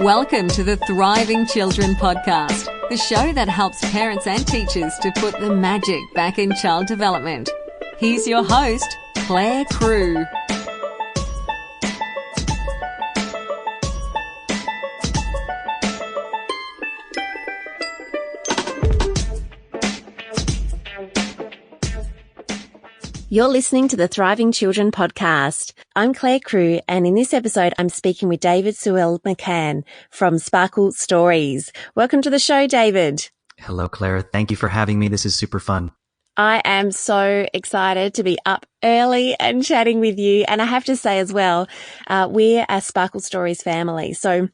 Welcome to the Thriving Children podcast, the show that helps parents and teachers to put the magic back in child development. Here's your host, Clare Crew. You're listening to the Thriving Children podcast. I'm Clare Crew, and in this episode, I'm speaking with David Sewell McCann from Sparkle Stories. Welcome to the show, David. Hello, Claire. Thank you for having me. This is super fun. I am so excited to be up early and chatting with you. And I have to say as well, we're a Sparkle Stories family. So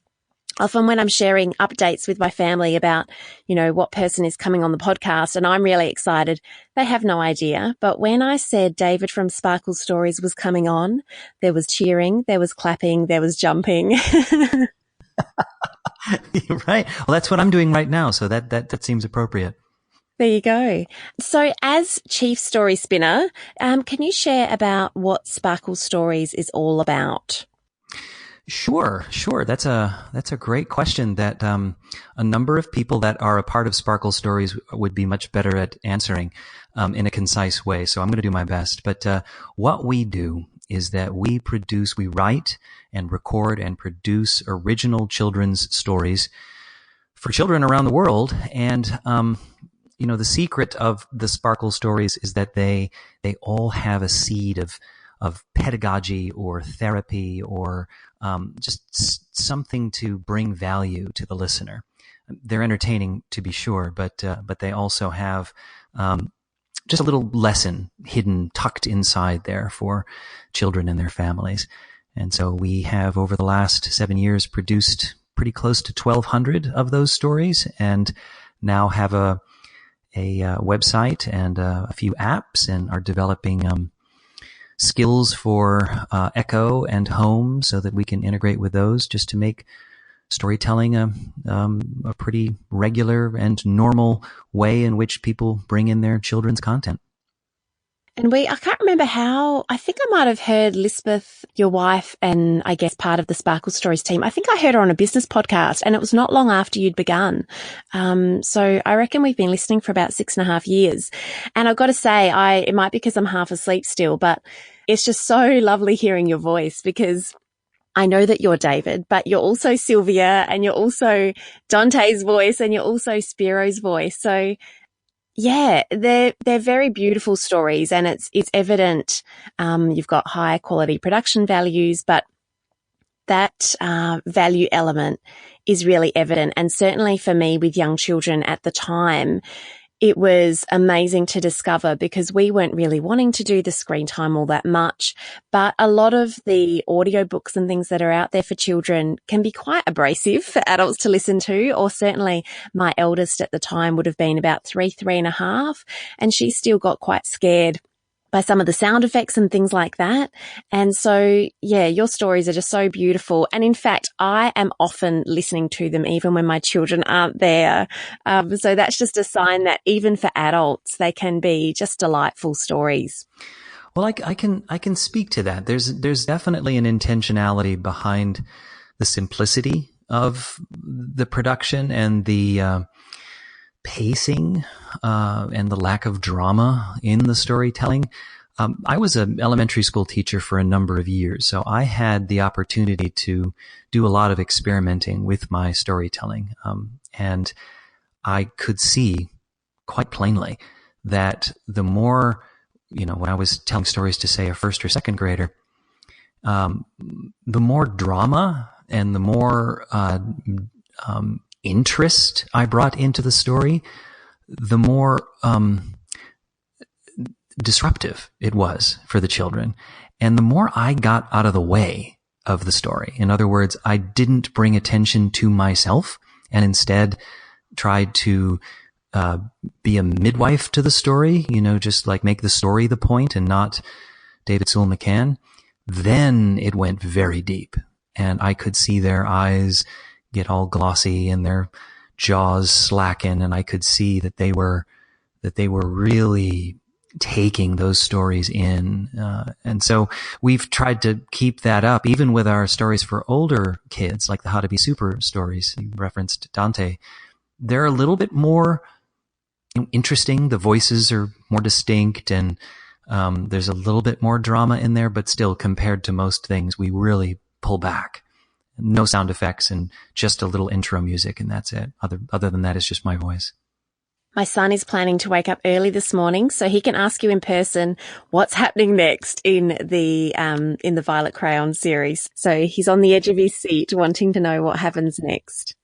often when I'm sharing updates with my family about, what person is coming on the podcast, and I'm really excited, they have no idea. But when I said David from Sparkle Stories was coming on, there was cheering, there was clapping, there was jumping. You're right. Well, that's what I'm doing right now. So that seems appropriate. There you go. So as Chief Story Spinner, can you share about what Sparkle Stories is all about? Sure. That's a great question that a number of people that are a part of Sparkle Stories would be much better at answering in a concise way. So I'm going to do my best. But what we do is that we write and record and produce original children's stories for children around the world. And the secret of the Sparkle Stories is that they all have a seed of pedagogy or therapy or just something to bring value to the listener. They're entertaining, to be sure, but they also have just a little lesson tucked inside there for children and their families. And so we have, over the last 7 years, produced pretty close to 1,200 of those stories, and now have a website and a few apps, and are developing skills for Echo and Home so that we can integrate with those, just to make storytelling a pretty regular and normal way in which people bring in their children's content. And I can't remember I think I might have heard Lisbeth, your wife, and I guess part of the Sparkle Stories team. I think I heard her on a business podcast, and it was not long after you'd begun. So I reckon we've been listening for about 6.5 years. And I've got to say, it might be because I'm half asleep still, but it's just so lovely hearing your voice, because I know that you're David, but you're also Sylvia, and you're also Dante's voice, and you're also Spiro's voice. So yeah, they're very beautiful stories, and it's evident you've got high quality production values, but that value element is really evident. And certainly for me, with young children at the time, it was amazing to discover, because we weren't really wanting to do the screen time all that much. But a lot of the audiobooks and things that are out there for children can be quite abrasive for adults to listen to, or certainly my eldest at the time would have been about 3.5, and she still got quite scared by some of the sound effects and things like that. And so, yeah, your stories are just so beautiful. And in fact, I am often listening to them even when my children aren't there. So that's just a sign that even for adults, they can be just delightful stories. Well, I can speak to that. There's definitely an intentionality behind the simplicity of the production and the pacing and the lack of drama in the storytelling. I was an elementary school teacher for a number of years, so I had the opportunity to do a lot of experimenting with my storytelling. And I could see quite plainly that the more, when I was telling stories to, say, a first or second grader, the more drama and the more interest I brought into the story, the more disruptive it was for the children, and the more I got out of the way of the story. In other words, I didn't bring attention to myself, and instead tried to be a midwife to the story, just like make the story the point and not David Sewell McCann. Then it went very deep, and I could see their eyes get all glossy and their jaws slacken, and I could see that they were really taking those stories in. And so we've tried to keep that up, even with our stories for older kids, like the How to Be Super stories. You referenced Dante. They're a little bit more interesting. The voices are more distinct, and there's a little bit more drama in there, but still, compared to most things, we really pull back. No sound effects and just a little intro music, and that's it. Other than that, it's just my voice. My son is planning to wake up early this morning so he can ask you in person what's happening next in the Violet Crayon series. So he's on the edge of his seat wanting to know what happens next.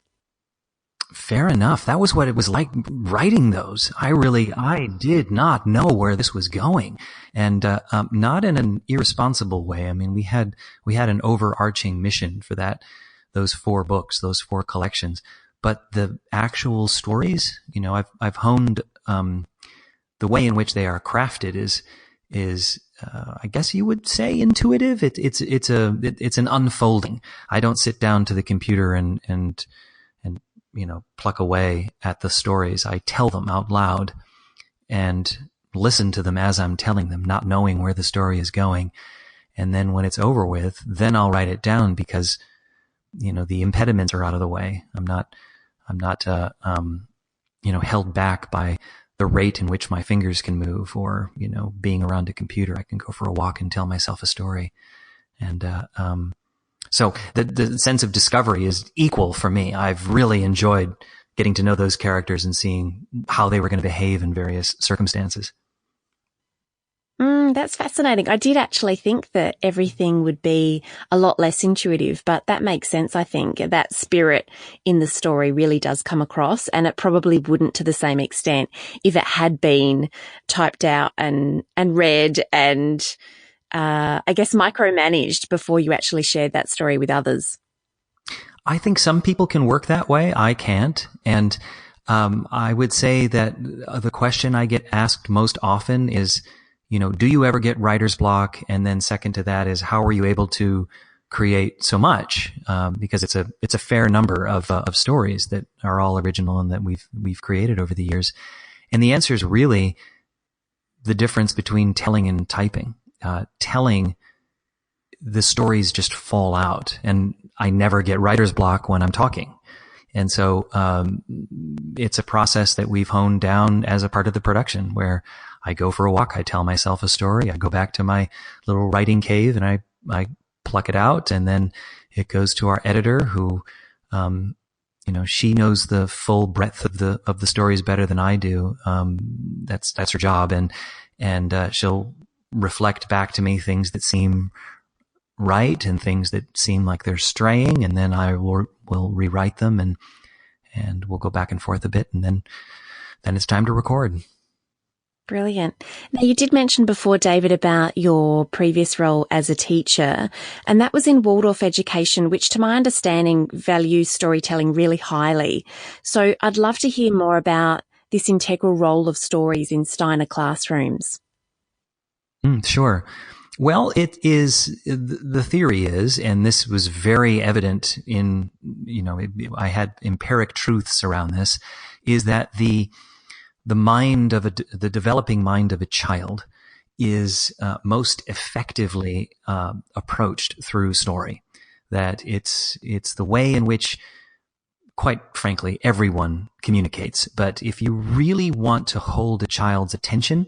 Fair enough. That was what it was like writing those. I did not know where this was going, and not in an irresponsible way. I mean, we had an overarching mission for those 4 books, those 4 collections. But the actual stories, I've honed the way in which they are crafted is I guess you would say intuitive. It's an unfolding. I don't sit down to the computer and pluck away at the stories. I tell them out loud and listen to them as I'm telling them, not knowing where the story is going. And then when it's over with, then I'll write it down because, the impediments are out of the way. I'm not held back by the rate in which my fingers can move or, being around a computer. I can go for a walk and tell myself a story. And, so the sense of discovery is equal for me. I've really enjoyed getting to know those characters and seeing how they were going to behave in various circumstances. That's fascinating. I did actually think that everything would be a lot less intuitive, but that makes sense, I think. That spirit in the story really does come across, and it probably wouldn't to the same extent if it had been typed out and read and I guess micromanaged before you actually shared that story with others. I think some people can work that way. I can't. And I would say that the question I get asked most often is, do you ever get writer's block? And then second to that is, how are you able to create so much? Because it's a fair number of stories that are all original and that we've created over the years. And the answer is really the difference between telling and typing. Telling, the stories just fall out, and I never get writer's block when I'm talking. And so it's a process that we've honed down as a part of the production, where I go for a walk, I tell myself a story, I go back to my little writing cave and I pluck it out, and then it goes to our editor who, she knows the full breadth of the stories better than I do. That's her job. And she'll reflect back to me things that seem right and things that seem like they're straying, and then I will rewrite them and we'll go back and forth a bit, and then it's time to record. Brilliant. Now, you did mention before, David, about your previous role as a teacher, and that was in Waldorf education, which to my understanding values storytelling really highly. So I'd love to hear more about this integral role of stories in Steiner classrooms. Sure. Well, it is, the theory is, and this was very evident in, I had empiric truths around this, is that the developing mind of a child is most effectively approached through story. That it's the way in which, quite frankly, everyone communicates. But if you really want to hold a child's attention,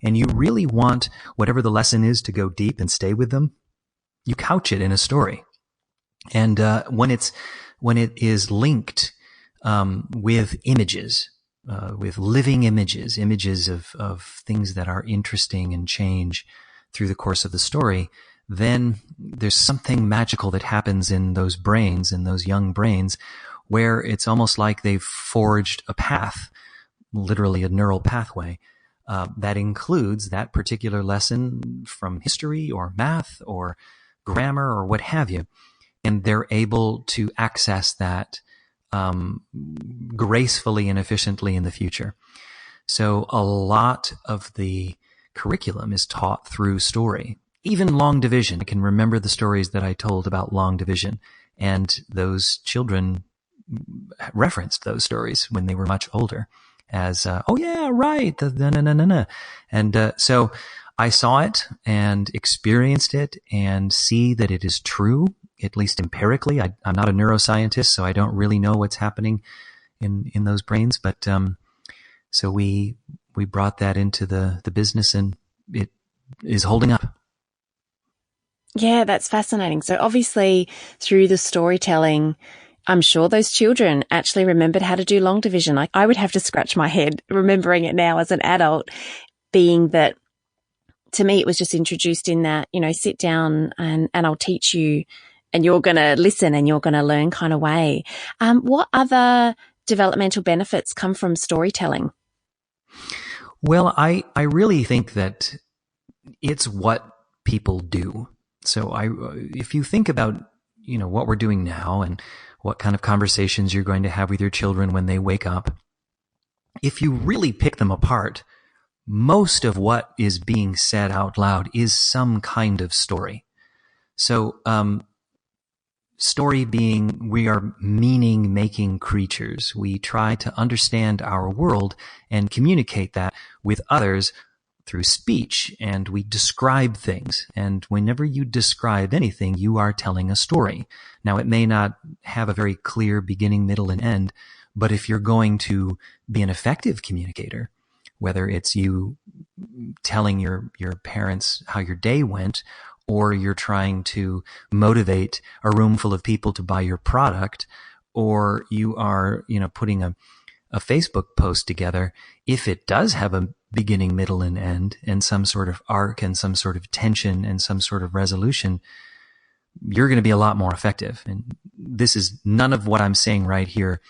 and you really want whatever the lesson is to go deep and stay with them, you couch it in a story. And when it is linked with images, with living images of things that are interesting and change through the course of the story, then there's something magical that happens in those brains, in those young brains, where it's almost like they've forged a path, literally a neural pathway, that includes that particular lesson from history or math or grammar or what have you. And they're able to access that gracefully and efficiently in the future. So a lot of the curriculum is taught through story. Even long division. I can remember the stories that I told about long division, and those children referenced those stories when they were much older. as, oh yeah, right. No. And, so I saw it and experienced it and see that it is true, at least empirically. I'm not a neuroscientist, so I don't really know what's happening in those brains. But, so we brought that into the business, and it is holding up. Yeah, that's fascinating. So obviously through the storytelling, I'm sure those children actually remembered how to do long division. I would have to scratch my head remembering it now as an adult, being that to me it was just introduced in that, sit down and I'll teach you and you're going to listen and you're going to learn kind of way. What other developmental benefits come from storytelling? Well, I really think that it's what people do. So if you think about, what we're doing now and what kind of conversations you're going to have with your children when they wake up, if you really pick them apart, most of what is being said out loud is some kind of story. So, story being, we are meaning-making creatures. We try to understand our world and communicate that with others through speech, and we describe things. And whenever you describe anything, you are telling a story. Now, it may not have a very clear beginning, middle, and end, but if you're going to be an effective communicator, whether it's you telling your parents how your day went, or you're trying to motivate a room full of people to buy your product, or you are, putting a Facebook post together, if it does have a beginning, middle, and end, and some sort of arc and some sort of tension and some sort of resolution, you're going to be a lot more effective. And this is none of what I'm saying right here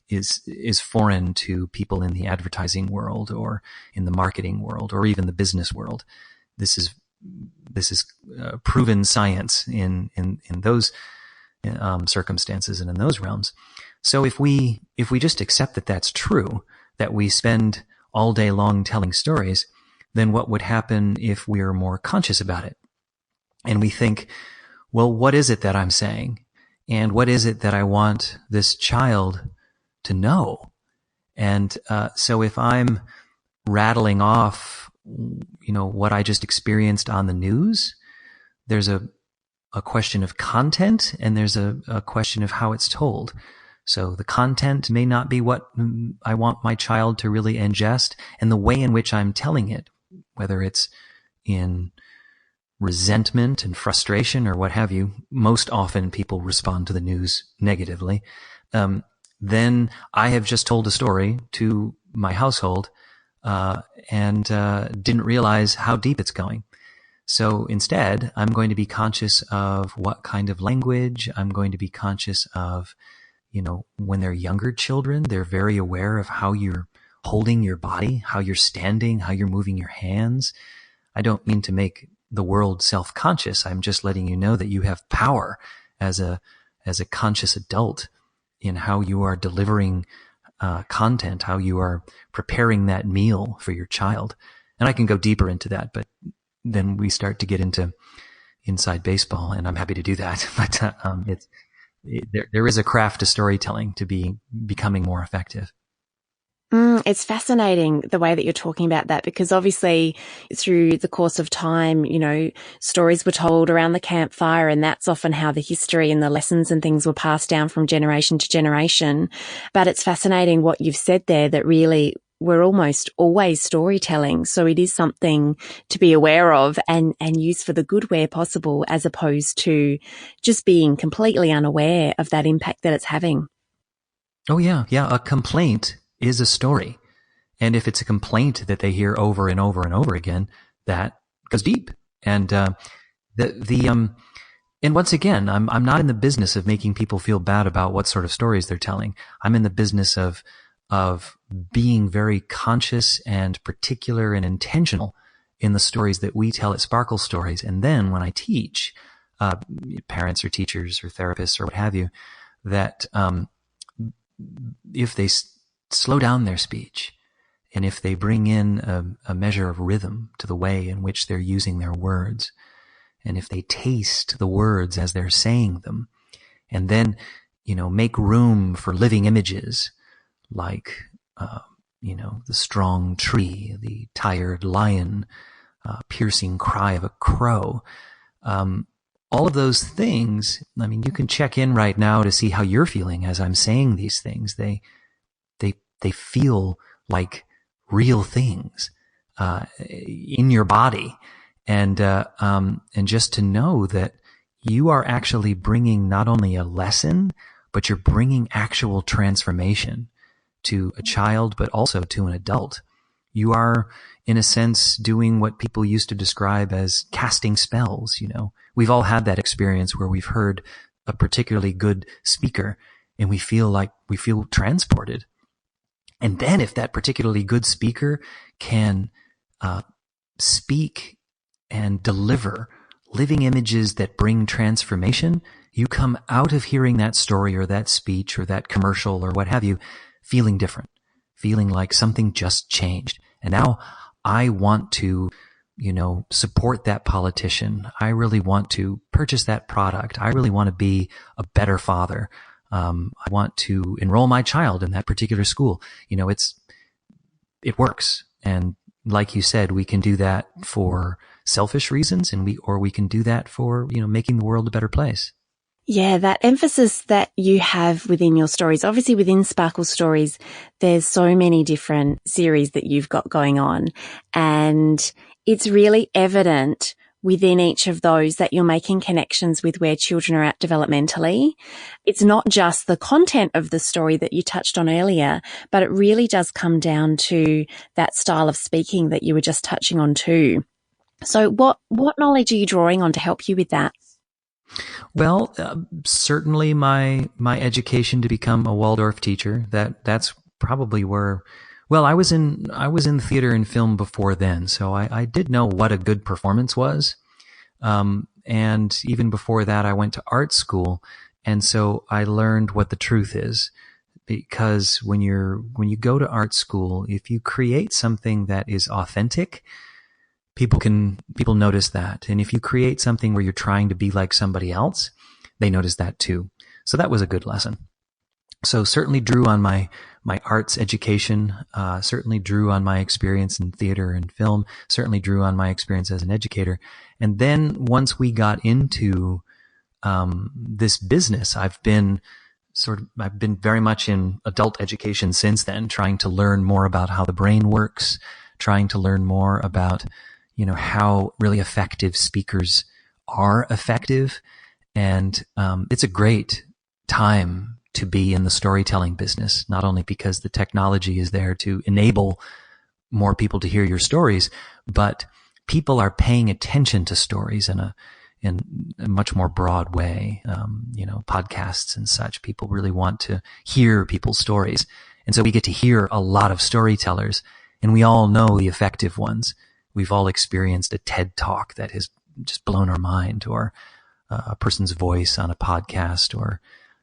is foreign to people in the advertising world or in the marketing world or even the business world. This is proven science in those circumstances and in those realms. So if we just accept that that's true, that we spend all day long telling stories, then what would happen if we're more conscious about it? And we think, well, what is it that I'm saying? And what is it that I want this child to know? And so if I'm rattling off, what I just experienced on the news, there's a question of content and there's a question of how it's told. So the content may not be what I want my child to really ingest, and the way in which I'm telling it, whether it's in resentment and frustration or what have you, most often people respond to the news negatively. Then I have just told a story to my household and didn't realize how deep it's going. So instead, I'm going to be conscious of what kind of language. I'm going to be conscious of, when they're younger children, they're very aware of how you're holding your body, how you're standing, how you're moving your hands. I don't mean to make the world self-conscious. I'm just letting you know that you have power as a conscious adult in how you are delivering content, how you are preparing that meal for your child. And I can go deeper into that, but then we start to get into inside baseball, and I'm happy to do that. But there is a craft to storytelling to becoming more effective. It's fascinating the way that you're talking about that, because obviously through the course of time, stories were told around the campfire, and that's often how the history and the lessons and things were passed down from generation to generation. But it's fascinating what you've said there, that really we're almost always storytelling. So it is something to be aware of and use for the good where possible, as opposed to just being completely unaware of that impact that it's having. Oh, yeah. Yeah. A complaint is a story. And if it's a complaint that they hear over and over and over again, that goes deep. And and once again, I'm not in the business of making people feel bad about what sort of stories they're telling. I'm in the business of being very conscious and particular and intentional in the stories that we tell at Sparkle Stories. And then when I teach parents or teachers or therapists or what have you, that if they slow down their speech, and if they bring in a measure of rhythm to the way in which they're using their words, and if they taste the words as they're saying them, and then, make room for living images like, the strong tree, the tired lion, piercing cry of a crow. All of those things, I mean, you can check in right now to see how you're feeling as I'm saying these things. They feel like real things, in your body. And just to know that you are actually bringing not only a lesson, but you're bringing actual transformation to a child, but also to an adult. You are, in a sense, doing what people used to describe as casting spells. We've all had that experience where we've heard a particularly good speaker and we feel transported. And then if that particularly good speaker can speak and deliver living images that bring transformation, you come out of hearing that story or that speech or that commercial or what have you, feeling different, feeling like something just changed. And now I want to, support that politician. I really want to purchase that product. I really want to be a better father. I want to enroll my child in that particular school. It works. And like you said, we can do that for selfish reasons or we can do that for, making the world a better place. Yeah, that emphasis that you have within your stories, obviously within Sparkle Stories, there's so many different series that you've got going on, and it's really evident within each of those that you're making connections with where children are at developmentally. It's not just the content of the story that you touched on earlier, but it really does come down to that style of speaking that you were just touching on too. So what knowledge are you drawing on to help you with that? Well, certainly my education to become a Waldorf teacher, that's probably where, well, I was in theater and film before then. So I did know what a good performance was. And even before that, I went to art school. And so I learned what the truth is, because when you go to art school, if you create something that is authentic, people notice that. And if you create something where you're trying to be like somebody else, they notice that too. So that was a good lesson. So certainly drew on my arts education, certainly drew on my experience in theater and film, certainly drew on my experience as an educator. And then once we got into this business, I've been very much in adult education since then, trying to learn more about how the brain works, trying to learn more about how really effective speakers are effective. And it's a great time to be in the storytelling business, not only because the technology is there to enable more people to hear your stories, but people are paying attention to stories in a much more broad way. Podcasts and such, people really want to hear people's stories. And so we get to hear a lot of storytellers, and we all know the effective ones. We've all experienced a TED Talk that has just blown our mind, or a person's voice on a podcast or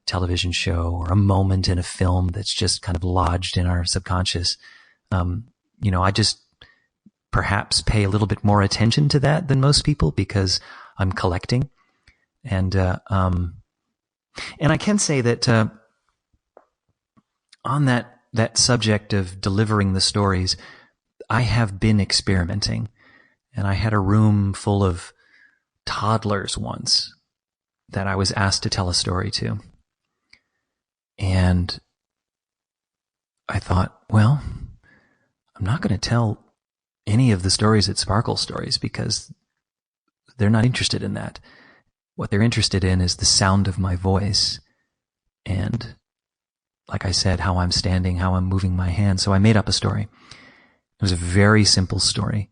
television show, or a moment in a film that's just kind of lodged in our subconscious. I just perhaps pay a little bit more attention to that than most people because I'm collecting. And I can say that on that subject of delivering the stories, I have been experimenting, and I had a room full of toddlers once that I was asked to tell a story to. And I thought, well, I'm not going to tell any of the stories at Sparkle Stories because they're not interested in that. What they're interested in is the sound of my voice and, like I said, how I'm standing, how I'm moving my hands. So I made up a story. It was a very simple story,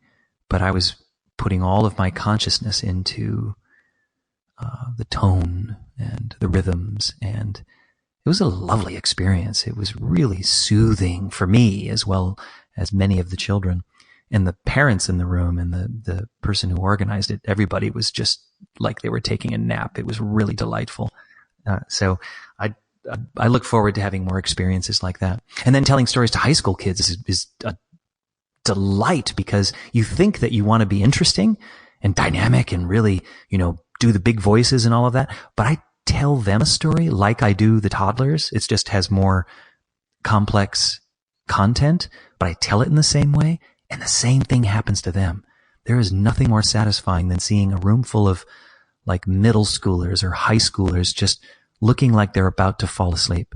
but I was putting all of my consciousness into the tone and the rhythms, and it was a lovely experience. It was really soothing for me as well as many of the children. And the parents in the room and the person who organized it, everybody was just like they were taking a nap. It was really delightful. So I look forward to having more experiences like that. And then telling stories to high school kids is a delight, because you think that you want to be interesting and dynamic and really, do the big voices and all of that. But I tell them a story like I do the toddlers. It just has more complex content, but I tell it in the same way, and the same thing happens to them. There is nothing more satisfying than seeing a room full of like middle schoolers or high schoolers just looking like they're about to fall asleep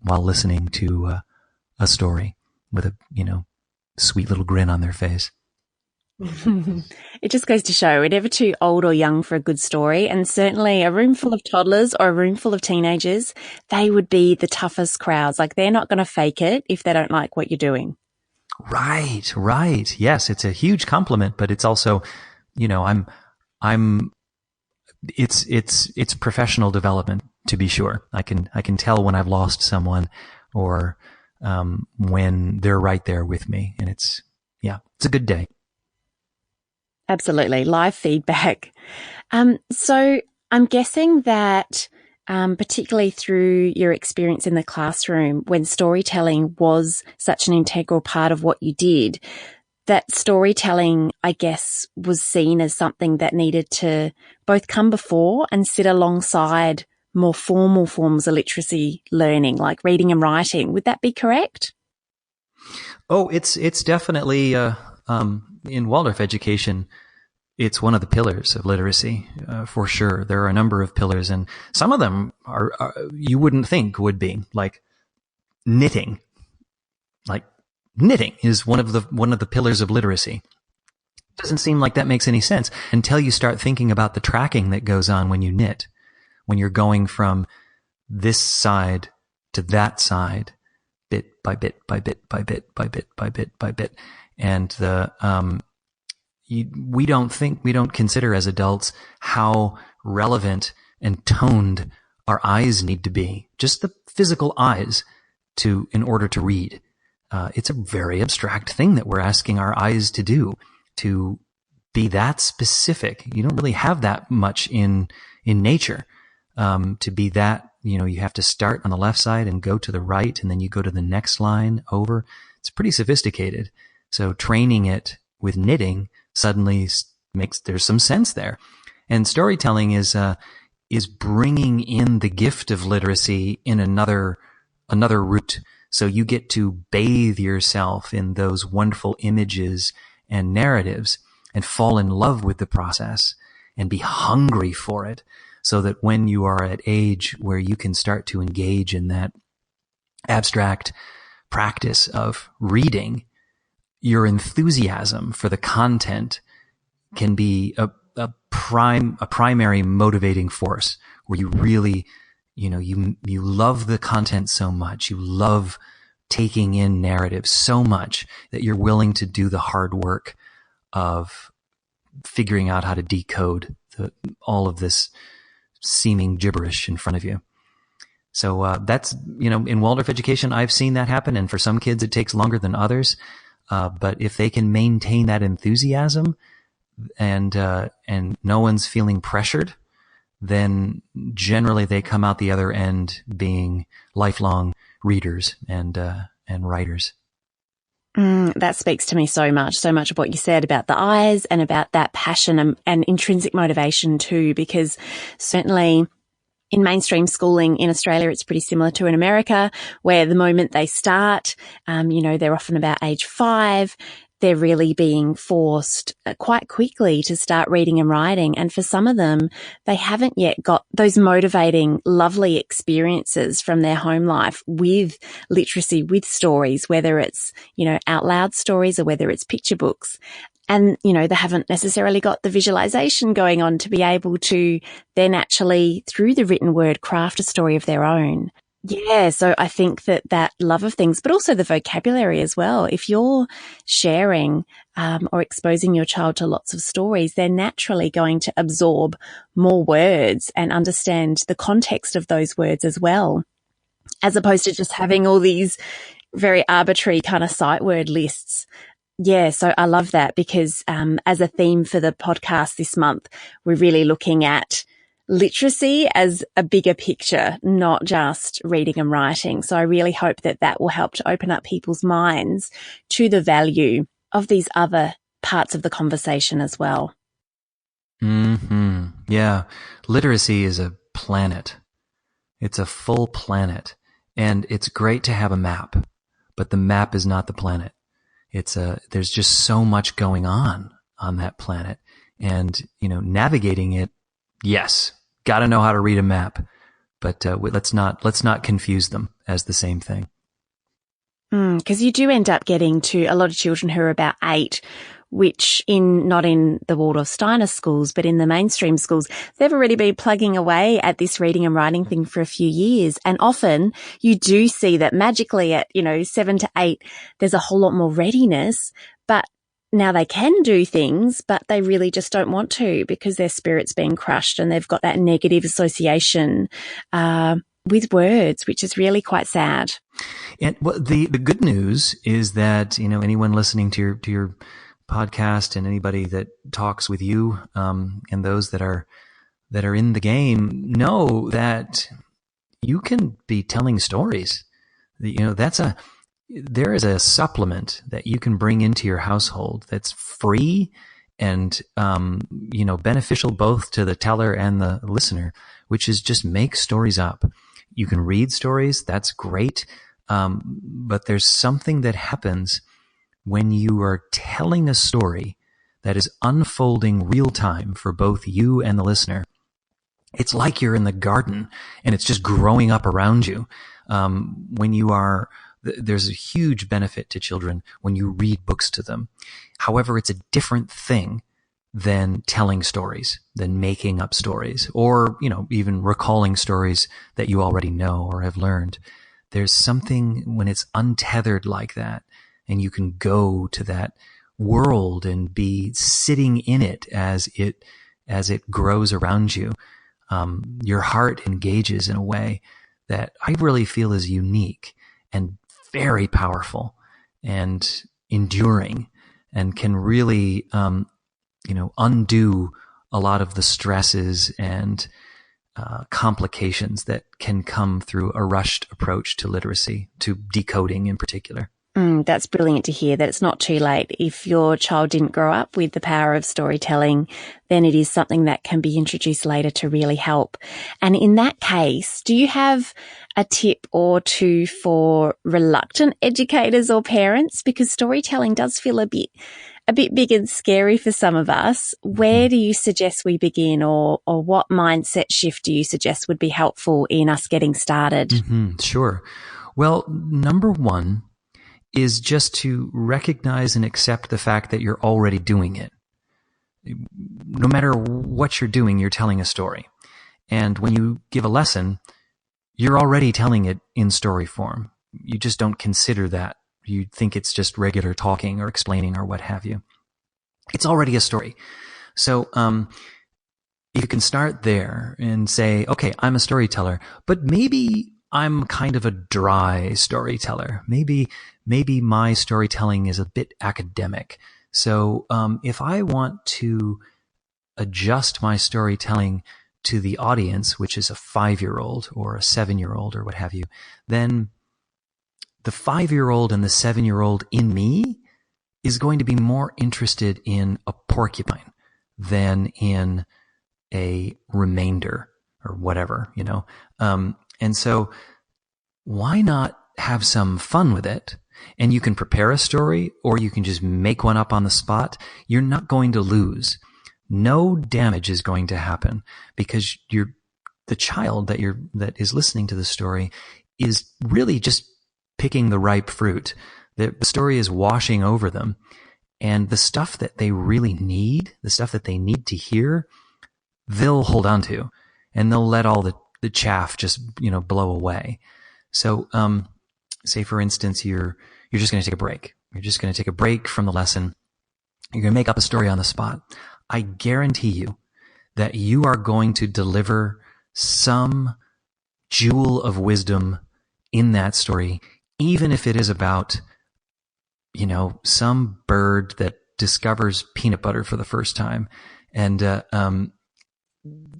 while listening to a story with a, sweet little grin on their face. It just goes to show we're never too old or young for a good story. And certainly a room full of toddlers or a room full of teenagers, they would be the toughest crowds. Like they're not going to fake it if they don't like what you're doing. Right. Yes, it's a huge compliment, but it's also, it's professional development, to be sure. I can tell when I've lost someone or when they're right there with me, and it's a good day. Absolutely. Live feedback. So I'm guessing that particularly through your experience in the classroom, when storytelling was such an integral part of what you did, that storytelling, I guess, was seen as something that needed to both come before and sit alongside more formal forms of literacy learning, like reading and writing. Would that be correct? Oh, it's definitely in Waldorf education, it's one of the pillars of literacy, for sure. There are a number of pillars, and some of them are you wouldn't think would be, like knitting. Like knitting is one of the pillars of literacy. Doesn't seem like that makes any sense until you start thinking about the tracking that goes on when you knit, when you're going from this side to that side, bit by bit by bit by bit by bit by bit by bit. And we don't consider as adults how relevant and toned our eyes need to be. Just the physical eyes in order to read. It's a very abstract thing that we're asking our eyes to do, to be that specific. You don't really have that much in nature. To be that, you have to start on the left side and go to the right, and then you go to the next line over. It's pretty sophisticated. So training it with knitting suddenly there's some sense there. And storytelling is bringing in the gift of literacy in another route. So you get to bathe yourself in those wonderful images and narratives and fall in love with the process and be hungry for it, so that when you are at age where you can start to engage in that abstract practice of reading, your enthusiasm for the content can be a primary motivating force, where you really, you love the content so much, you love taking in narrative so much that you're willing to do the hard work of figuring out how to decode all of this seeming gibberish in front of you. So that's, in Waldorf education, I've seen that happen, and for some kids it takes longer than others. But if they can maintain that enthusiasm and no one's feeling pressured, then generally they come out the other end being lifelong readers and writers. That speaks to me so much of what you said about the eyes and about that passion and intrinsic motivation too, because certainly in mainstream schooling in Australia, it's pretty similar to in America, where the moment they start, they're often about age 5. They're really being forced quite quickly to start reading and writing. And for some of them, they haven't yet got those motivating, lovely experiences from their home life with literacy, with stories, whether it's, out loud stories or whether it's picture books. And, they haven't necessarily got the visualization going on to be able to then actually, through the written word, craft a story of their own. Yeah, so I think that love of things, but also the vocabulary as well. If you're sharing or exposing your child to lots of stories, they're naturally going to absorb more words and understand the context of those words as well, as opposed to just having all these very arbitrary kind of sight word lists. Yeah, so I love that because as a theme for the podcast this month, we're really looking at literacy as a bigger picture, not just reading and writing. So I really hope that will help to open up people's minds to the value of these other parts of the conversation as well. Yeah. Literacy is a planet. It's a full planet. And it's great to have a map. but the map is not the planet. There's just so much going on that planet, and navigating it. Yes, got to know how to read a map, but let's not confuse them as the same thing. Because you do end up getting to a lot of children who are about 8, which not in the Waldorf Steiner schools, but in the mainstream schools, they've already been plugging away at this reading and writing thing for a few years. And often you do see that magically at, 7 to 8, there's a whole lot more readiness, but now they can do things, but they really just don't want to because their spirit's being crushed and they've got that negative association, with words, which is really quite sad. And the good news is that, anyone listening to your podcast and anybody that talks with you, and those that are in the game know that you can be telling stories. There is a supplement that you can bring into your household that's free and, beneficial both to the teller and the listener, which is just make stories up. You can read stories. That's great. But there's something that happens when you are telling a story that is unfolding real time for both you and the listener. It's like you're in the garden and it's just growing up around you. There's a huge benefit to children when you read books to them. However, it's a different thing than telling stories, than making up stories, or, even recalling stories that you already know or have learned. There's something when it's untethered like that, and you can go to that world and be sitting in it as it grows around you. Your heart engages in a way that I really feel is unique and very powerful and enduring, and can really, undo a lot of the stresses and complications that can come through a rushed approach to literacy, to decoding in particular. That's brilliant to hear that it's not too late. If your child didn't grow up with the power of storytelling, then it is something that can be introduced later to really help. And in that case, do you have a tip or two for reluctant educators or parents? Because storytelling does feel a bit big and scary for some of us. Where do you suggest we begin, or what mindset shift do you suggest would be helpful in us getting started? Sure. Well, number one is just to recognize and accept the fact that you're already doing it. No matter what you're doing, you're telling a story. And when you give a lesson, you're already telling it in story form. You just don't consider that. You think it's just regular talking or explaining or what have you. It's already a story. So you can start there and say, okay, I'm a storyteller, but maybe I'm kind of a dry storyteller. Maybe my storytelling is a bit academic. So if I want to adjust my storytelling to the audience, which is a 5-year-old or a 7-year-old or what have you, then the 5-year-old and the 7-year-old in me is going to be more interested in a porcupine than in a remainder or whatever, and so why not have some fun with it? And you can prepare a story, or you can just make one up on the spot. You're not going to lose. No damage is going to happen because the child that is listening to the story is really just picking the ripe fruit. The story is washing over them, and the stuff that they really need, the stuff that they need to hear, they'll hold on to, and they'll let all the chaff just, blow away. So, say for instance, you're just going to take a break. You're just going to take a break from the lesson. You're going to make up a story on the spot. I guarantee you that you are going to deliver some jewel of wisdom in that story, even if it is about, some bird that discovers peanut butter for the first time. And,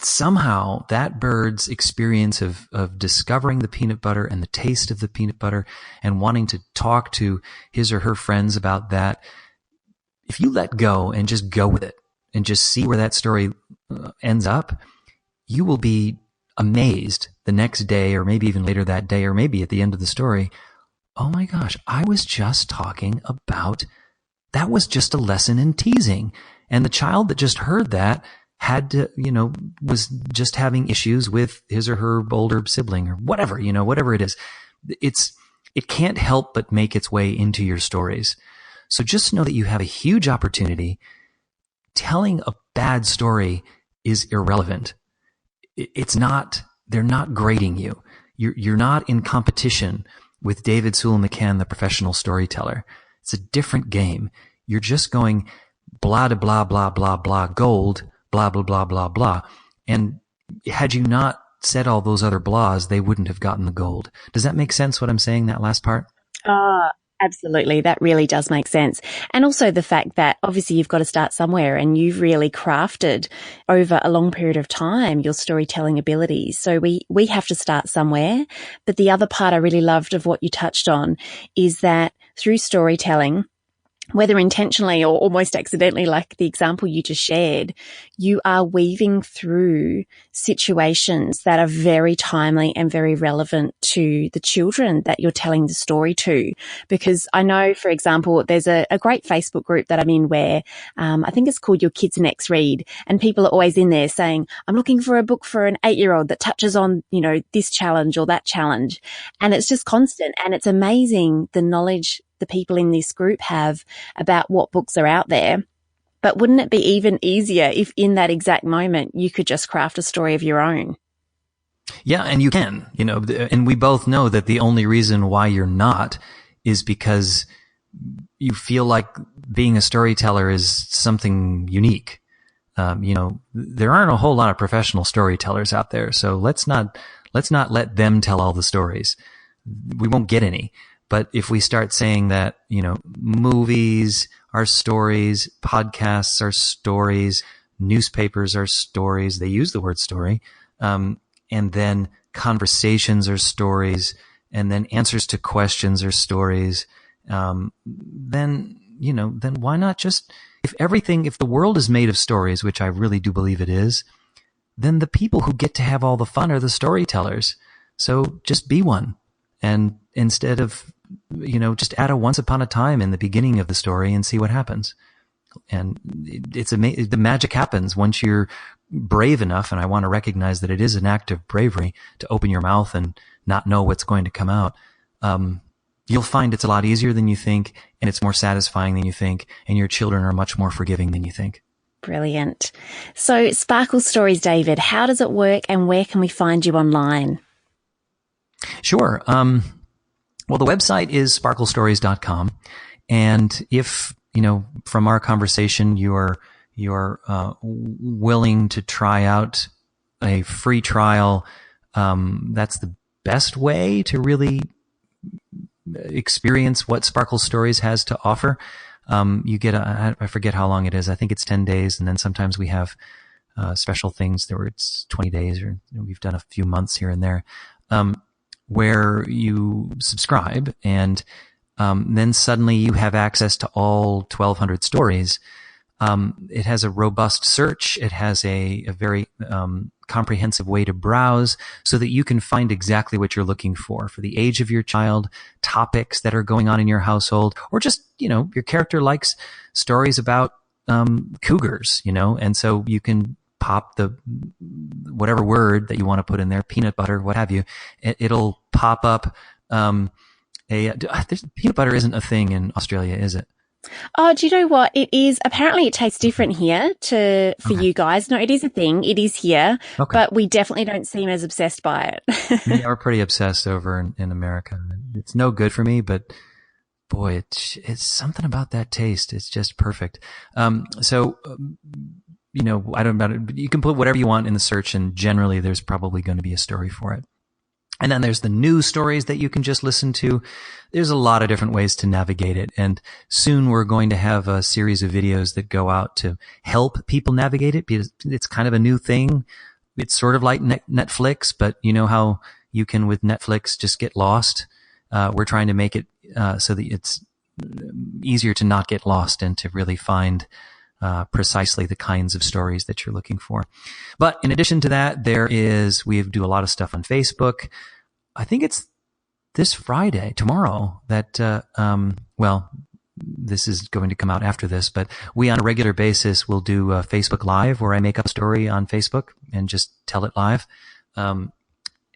somehow that bird's experience of discovering the peanut butter and the taste of the peanut butter and wanting to talk to his or her friends about that, if you let go and just go with it and just see where that story ends up, you will be amazed the next day, or maybe even later that day, or maybe at the end of the story. oh my gosh, I was just talking about, that was just a lesson in teasing. And the child that just heard that had to, was just having issues with his or her older sibling or whatever, whatever it is. It can't help but make its way into your stories. So just know that you have a huge opportunity. Telling a bad story is irrelevant. They're not grading you. You're not in competition with David Sewell McCann, the professional storyteller. It's a different game. You're just going blah, blah, blah, blah, blah, gold, blah, blah, blah, blah, blah. And had you not said all those other blahs, they wouldn't have gotten the gold. Does that make sense what I'm saying, that last part? Absolutely. That really does make sense. And also the fact that obviously you've got to start somewhere, and you've really crafted over a long period of time your storytelling abilities. So we have to start somewhere. But the other part I really loved of what you touched on is that through storytelling, whether intentionally or almost accidentally, like the example you just shared, you are weaving through situations that are very timely and very relevant to the children that you're telling the story to. Because I know, for example, there's a great Facebook group that I'm in where I think it's called Your Kids Next Read, and people are always in there saying, I'm looking for a book for an 8-year-old that touches on, this challenge or that challenge. And it's just constant, and it's amazing the knowledge the people in this group have about what books are out there. But wouldn't it be even easier if in that exact moment you could just craft a story of your own? Yeah, and you can, and we both know that the only reason why you're not is because you feel like being a storyteller is something unique. There aren't a whole lot of professional storytellers out there, so let's not let them tell all the stories. We won't get any. But if we start saying that, movies are stories, podcasts are stories, newspapers are stories, they use the word story, and then conversations are stories, and then answers to questions are stories, then why not just, if the world is made of stories, which I really do believe it is, then the people who get to have all the fun are the storytellers. So just be one. And instead of, just add a once upon a time in the beginning of the story and see what happens. And it's amazing. The magic happens once you're brave enough. And I want to recognize that it is an act of bravery to open your mouth and not know what's going to come out. You'll find it's a lot easier than you think, and it's more satisfying than you think. And your children are much more forgiving than you think. Brilliant. So Sparkle Stories, David, how does it work, and where can we find you online? Sure. Well, the website is sparklestories.com. And if, from our conversation, you're willing to try out a free trial, that's the best way to really experience what Sparkle Stories has to offer. You get I forget how long it is. I think it's 10 days. And then sometimes we have, special things where it's 20 days, or we've done a few months here and there. Where you subscribe, and then suddenly you have access to all 1,200 stories. It has a robust search. It has a very comprehensive way to browse so that you can find exactly what you're looking for the age of your child, topics that are going on in your household, or just, your character likes stories about cougars, and so you can pop the whatever word that you want to put in there, peanut butter, what have you. It'll pop up. Peanut butter isn't a thing in Australia, is it? Oh, do you know what? It is. Apparently it tastes different here for you guys. No, it is a thing. It is here, but we definitely don't seem as obsessed by it. Yeah, we're pretty obsessed over in America. It's no good for me, but boy, it's something about that taste. It's just perfect. I don't know. You can put whatever you want in the search, and generally there's probably going to be a story for it. And then there's the news stories that you can just listen to. There's a lot of different ways to navigate it. And soon we're going to have a series of videos that go out to help people navigate it, because it's kind of a new thing. It's sort of like Netflix, but you know how you can with Netflix just get lost. We're trying to make it so that it's easier to not get lost and to really find precisely the kinds of stories that you're looking for. But in addition to that, we do a lot of stuff on Facebook. I think it's this Friday, tomorrow, that, this is going to come out after this, but we on a regular basis will do a Facebook Live where I make up a story on Facebook and just tell it live. And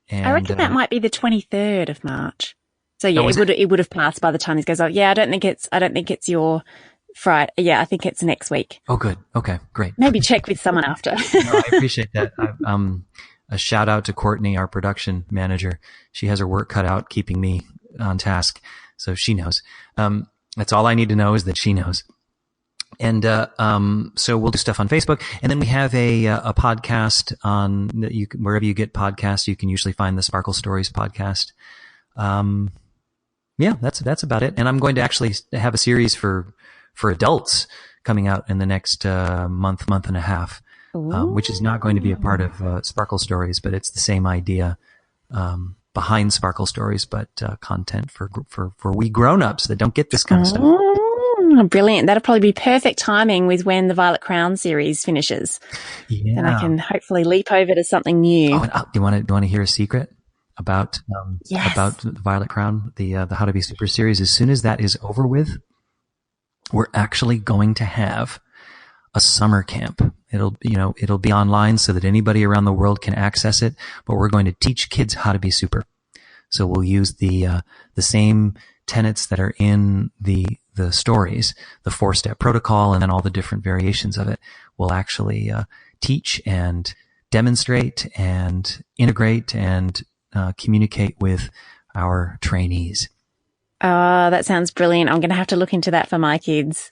I reckon that might be the 23rd of March. So yeah, it would have passed by the time this goes out. Yeah, I don't think it's your Friday. Yeah, I think it's next week. Oh, good. Okay, great. Maybe check with someone after. No, I appreciate that. A shout out to Courtney, our production manager. She has her work cut out keeping me on task. So she knows. That's all I need to know is that she knows. And, so we'll do stuff on Facebook. And then we have a podcast on wherever you get podcasts, you can usually find the Sparkle Stories podcast. Yeah, that's about it. And I'm going to actually have a series for adults coming out in the next, month and a half, which is not going to be a part of, Sparkle Stories, but it's the same idea, behind Sparkle Stories, but, content for we grown-ups that don't get this kind of stuff. Oh, brilliant. That'll probably be perfect timing with when the Violet Crown series finishes. Yeah. And I can hopefully leap over to something new. Oh, do you want to hear a secret about Yes. about the Violet Crown, the How to Be Super series? As soon as that is over with, we're actually going to have a summer camp. It'll be online so that anybody around the world can access it, but we're going to teach kids how to be super. So we'll use the same tenets that are in the stories, the 4-step protocol, and then all the different variations of it. We'll actually teach and demonstrate and integrate and communicate with our trainees. Oh, that sounds brilliant. I'm going to have to look into that for my kids.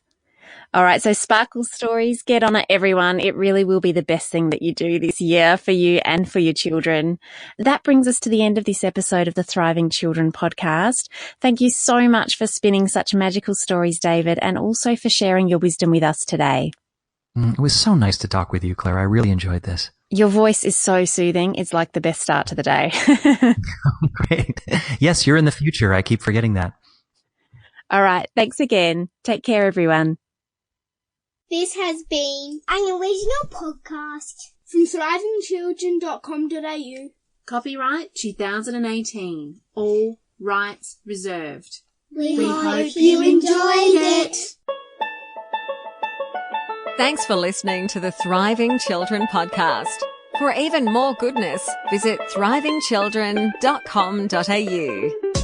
All right. So Sparkle Stories, get on it, everyone. It really will be the best thing that you do this year for you and for your children. That brings us to the end of this episode of the Thriving Children podcast. Thank you so much for spinning such magical stories, David, and also for sharing your wisdom with us today. It was so nice to talk with you, Claire. I really enjoyed this. Your voice is so soothing. It's like the best start to the day. Great. Yes, you're in the future. I keep forgetting that. All right. Thanks again. Take care, everyone. This has been an original podcast from thrivingchildren.com.au. Copyright 2018. All rights reserved. We hope you enjoyed it. Thanks for listening to the Thriving Children podcast. For even more goodness, visit thrivingchildren.com.au.